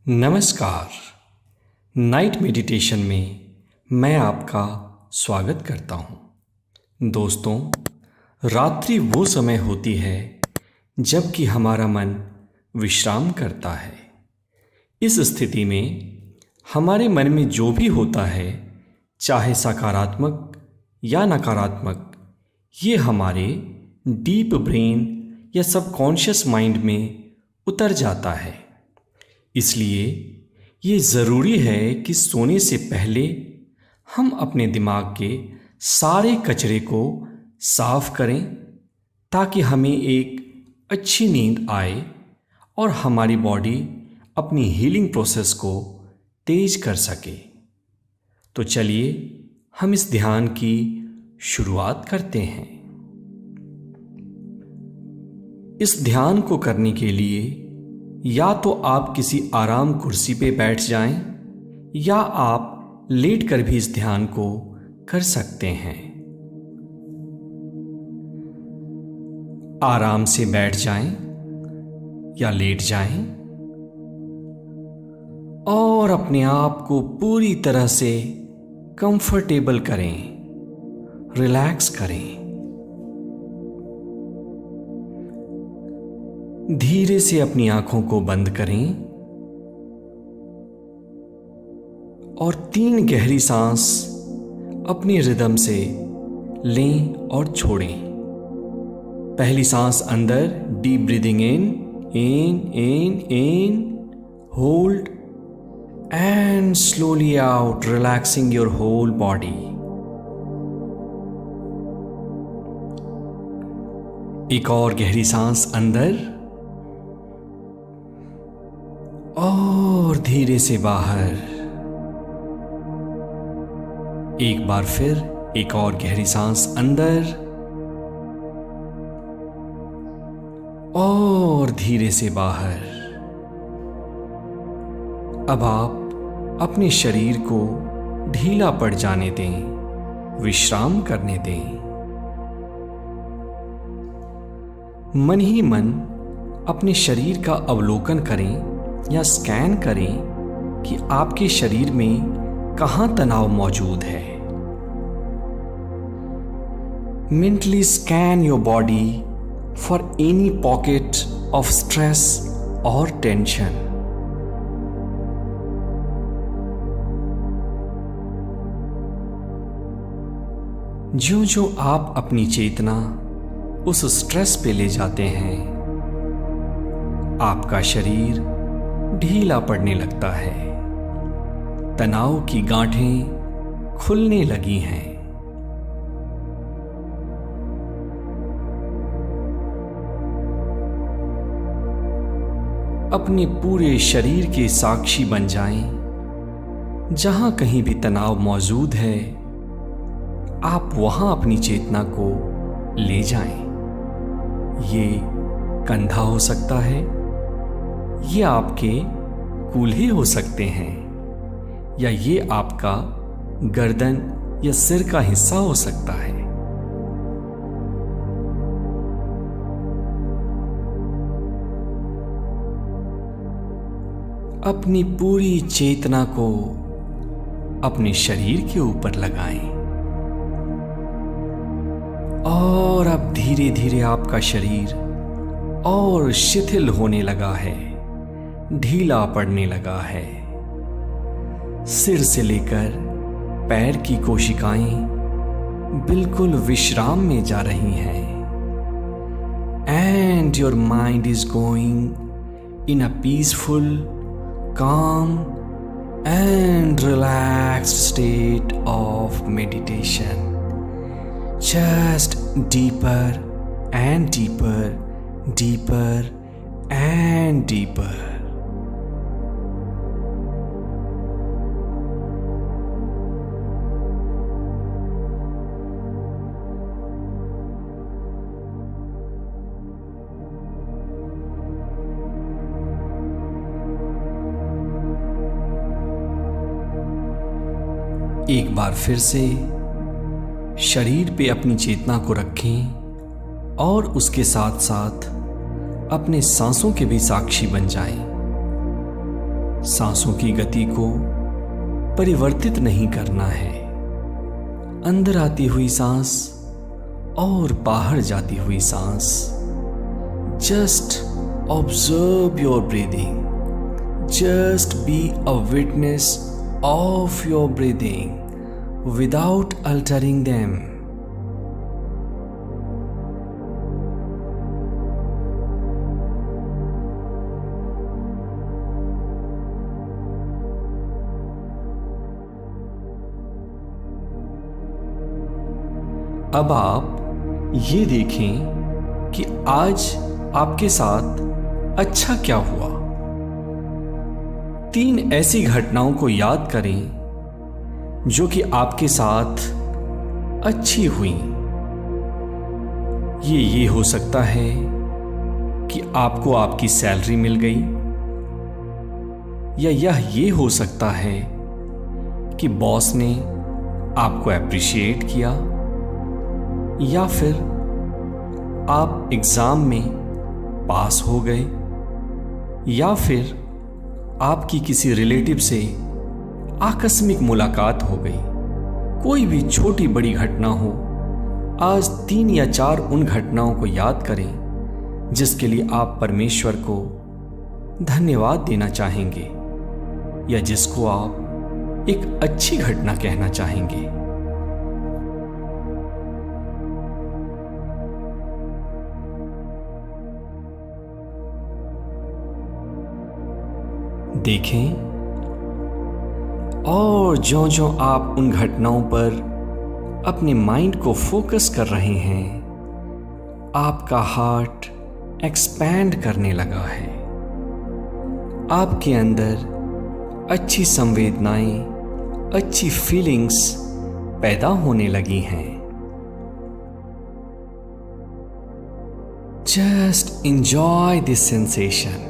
नमस्कार। Night meditation में मैं आपका स्वागत करता हूँ। दोस्तों, रात्रि वो समय होती है जबकि हमारा मन विश्राम करता है। इस स्थिति में हमारे मन में जो भी होता है, चाहे सकारात्मक या नकारात्मक, ये हमारे डीप ब्रेन या सबकॉन्शियस माइंड में उतर जाता है। इसलिए ये ज़रूरी है कि सोने से पहले हम अपने दिमाग के सारे कचरे को साफ करें ताकि हमें एक अच्छी नींद आए और हमारी बॉडी अपनी हीलिंग प्रोसेस को तेज कर सके। तो चलिए हम इस ध्यान की शुरुआत करते हैं। इस ध्यान को करने के लिए या तो आप किसी आराम कुर्सी पे बैठ जाएं या आप लेटकर भी इस ध्यान को कर सकते हैं। आराम से बैठ जाएं या लेट जाएं और अपने आप को पूरी तरह से कंफर्टेबल करें, रिलैक्स करें। धीरे से अपनी आंखों को बंद करें और 3 गहरी सांस अपनी रिदम से लें और छोड़ें। पहली सांस अंदर, deep breathing in, hold and slowly out, relaxing your whole body. एक और गहरी सांस अंदर और धीरे से बाहर। एक बार फिर एक और गहरी सांस अंदर और धीरे से बाहर। अब आप अपने शरीर को ढीला पड़ जाने दें, विश्राम करने दें। मन ही मन अपने शरीर का अवलोकन करें या स्कैन करें कि आपके शरीर में कहां तनाव मौजूद है। Mentally scan your body for any pocket of stress और टेंशन। जो जो आप अपनी चेतना उस स्ट्रेस पे ले जाते हैं, आपका शरीर ढीला पड़ने लगता है, तनाव की गांठें खुलने लगी हैं। अपने पूरे शरीर के साक्षी बन जाएं। जहां कहीं भी तनाव मौजूद है, आप वहां अपनी चेतना को ले जाएं। ये कंधा हो सकता है, ये आपके कूल्हे हो सकते हैं, या ये आपका गर्दन या सिर का हिस्सा हो सकता है। अपनी पूरी चेतना को अपने शरीर के ऊपर लगाएं और अब धीरे धीरे आपका शरीर और शिथिल होने लगा है, ढीला पड़ने लगा है। सिर से लेकर पैर की कोशिकाएं बिल्कुल विश्राम में जा रही हैं। And your mind is going in a peaceful, calm and relaxed state of meditation. Just deeper and deeper, deeper and deeper. एक बार फिर से शरीर पे अपनी चेतना को रखें और उसके साथ साथ अपने सांसों के भी साक्षी बन जाएं। सांसों की गति को परिवर्तित नहीं करना है। अंदर आती हुई सांस और बाहर जाती हुई सांस। Just observe your breathing. Just be a witness of your breathing without altering them. अब आप ये देखें कि आज आपके साथ अच्छा क्या हुआ। 3 ऐसी घटनाओं को याद करें जो कि आपके साथ अच्छी हुई। ये हो सकता है कि आपको आपकी सैलरी मिल गई, या ये हो सकता है कि बॉस ने आपको एप्रिशिएट किया, या फिर आप एग्जाम में पास हो गए, या फिर आपकी किसी रिलेटिव से आकस्मिक मुलाकात हो गई। कोई भी छोटी बड़ी घटना हो, आज 3 या 4 उन घटनाओं को याद करें जिसके लिए आप परमेश्वर को धन्यवाद देना चाहेंगे, या जिसको आप एक अच्छी घटना कहना चाहेंगे। देखें, और ज्यों-ज्यों आप उन घटनाओं पर अपने माइंड को फोकस कर रहे हैं, आपका हार्ट एक्सपैंड करने लगा है। आपके अंदर अच्छी संवेदनाएं, अच्छी फीलिंग्स पैदा होने लगी हैं। Just enjoy this sensation.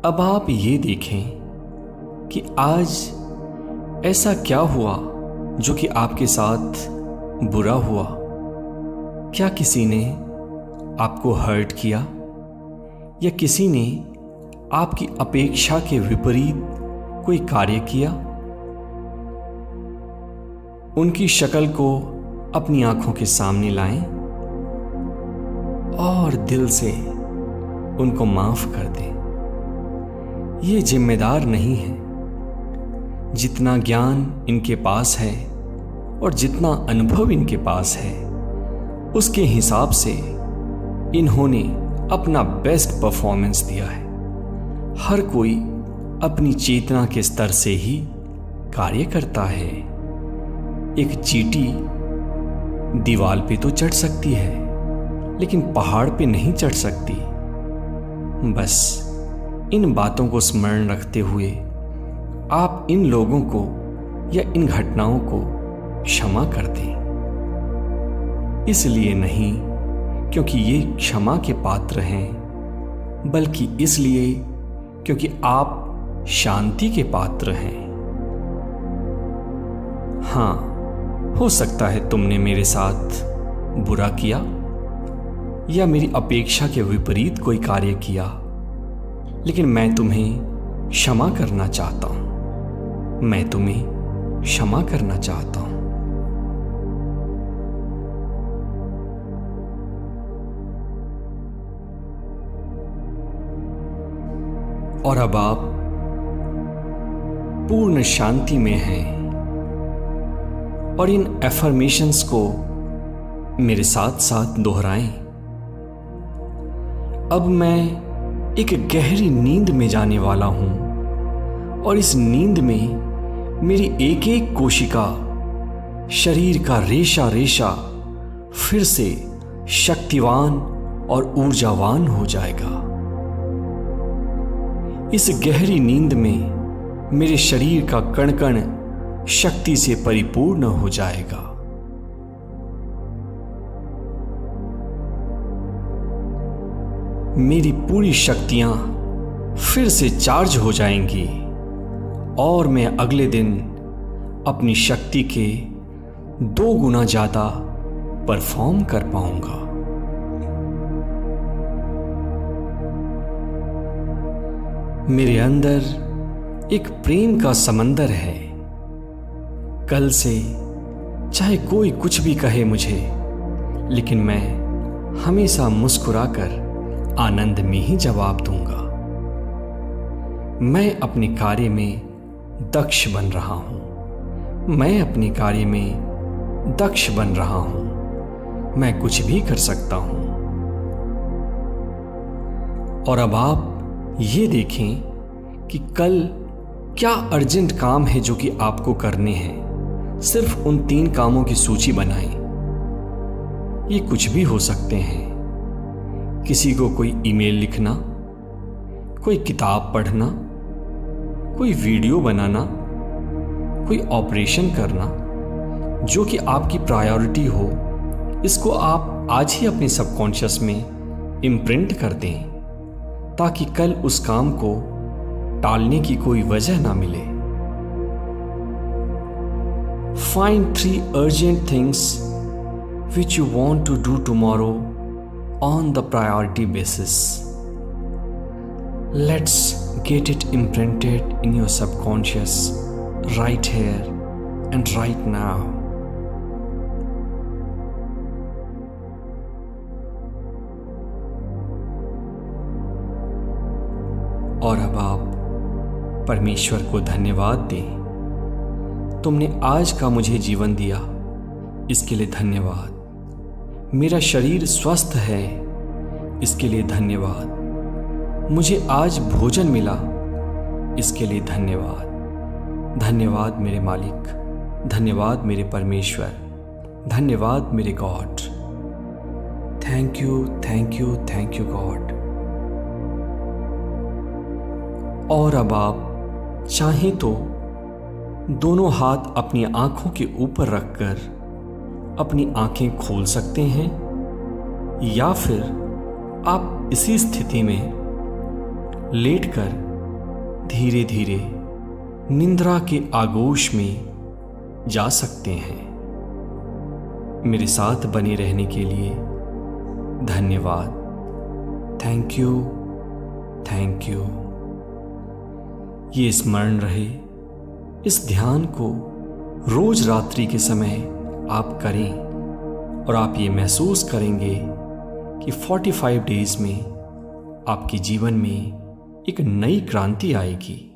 अब आप ये देखें कि आज ऐसा क्या हुआ जो कि आपके साथ बुरा हुआ। क्या किसी ने आपको हर्ट किया, या किसी ने आपकी अपेक्षा के विपरीत कोई कार्य किया? उनकी शक्ल को अपनी आंखों के सामने लाएं और दिल से उनको माफ कर दें। ये जिम्मेदार नहीं है। जितना ज्ञान इनके पास है और जितना अनुभव इनके पास है, उसके हिसाब से इन्होंने अपना बेस्ट परफॉर्मेंस दिया है। हर कोई अपनी चेतना के स्तर से ही कार्य करता है। एक चींटी दीवार पे तो चढ़ सकती है, लेकिन पहाड़ पे नहीं चढ़ सकती। बस इन बातों को स्मरण रखते हुए आप इन लोगों को या इन घटनाओं को क्षमा कर दें। इसलिए नहीं क्योंकि ये क्षमा के पात्र हैं, बल्कि इसलिए क्योंकि आप शांति के पात्र हैं। हाँ, हो सकता है तुमने मेरे साथ बुरा किया या मेरी अपेक्षा के विपरीत कोई कार्य किया, लेकिन मैं तुम्हें क्षमा करना चाहता हूं। मैं तुम्हें क्षमा करना चाहता हूं। और अब आप पूर्ण शांति में हैं और इन एफर्मेशंस को मेरे साथ साथ दोहराएं। अब मैं एक गहरी नींद में जाने वाला हूं और इस नींद में मेरी एक एक कोशिका, शरीर का रेशा रेशा फिर से शक्तिवान और ऊर्जावान हो जाएगा। इस गहरी नींद में मेरे शरीर का कण कण शक्ति से परिपूर्ण हो जाएगा। मेरी पूरी शक्तियां फिर से चार्ज हो जाएंगी और मैं अगले दिन अपनी शक्ति के 2 गुना ज्यादा परफॉर्म कर पाऊंगा। मेरे अंदर एक प्रेम का समंदर है। कल से चाहे कोई कुछ भी कहे मुझे, लेकिन मैं हमेशा मुस्कुराकर आनंद में ही जवाब दूंगा। मैं अपने कार्य में दक्ष बन रहा हूं। मैं अपने कार्य में दक्ष बन रहा हूं। मैं कुछ भी कर सकता हूं। और अब आप ये देखें कि कल क्या अर्जेंट काम है जो कि आपको करने हैं। सिर्फ उन 3 कामों की सूची बनाएं। ये कुछ भी हो सकते हैं। किसी को कोई ईमेल लिखना, कोई किताब पढ़ना, कोई वीडियो बनाना, कोई ऑपरेशन करना, जो कि आपकी प्रायोरिटी हो, इसको आप आज ही अपने सबकॉन्शियस में इम्प्रिंट कर दें, ताकि कल उस काम को टालने की कोई वजह ना मिले। Find 3 urgent things which you want to do tomorrow on the priority basis. Let's get it imprinted in your subconscious right here and right now. और अब आप परमेश्वर को धन्यवाद दें। तुमने आज का मुझे जीवन दिया, इसके लिए धन्यवाद। मेरा शरीर स्वस्थ है, इसके लिए धन्यवाद। मुझे आज भोजन मिला, इसके लिए धन्यवाद। धन्यवाद मेरे मालिक, धन्यवाद मेरे परमेश्वर, धन्यवाद मेरे God. Thank you, thank you, thank you God. और अब आप चाहें तो दोनों हाथ अपनी आंखों के ऊपर रखकर अपनी आंखें खोल सकते हैं, या फिर आप इसी स्थिति में लेटकर धीरे धीरे निद्रा के आगोश में जा सकते हैं। मेरे साथ बने रहने के लिए धन्यवाद। Thank you, thank you. ये स्मरण रहे, इस ध्यान को रोज रात्रि के समय आप करें और आप ये महसूस करेंगे कि 45 डेज में आपके जीवन में एक नई क्रांति आएगी।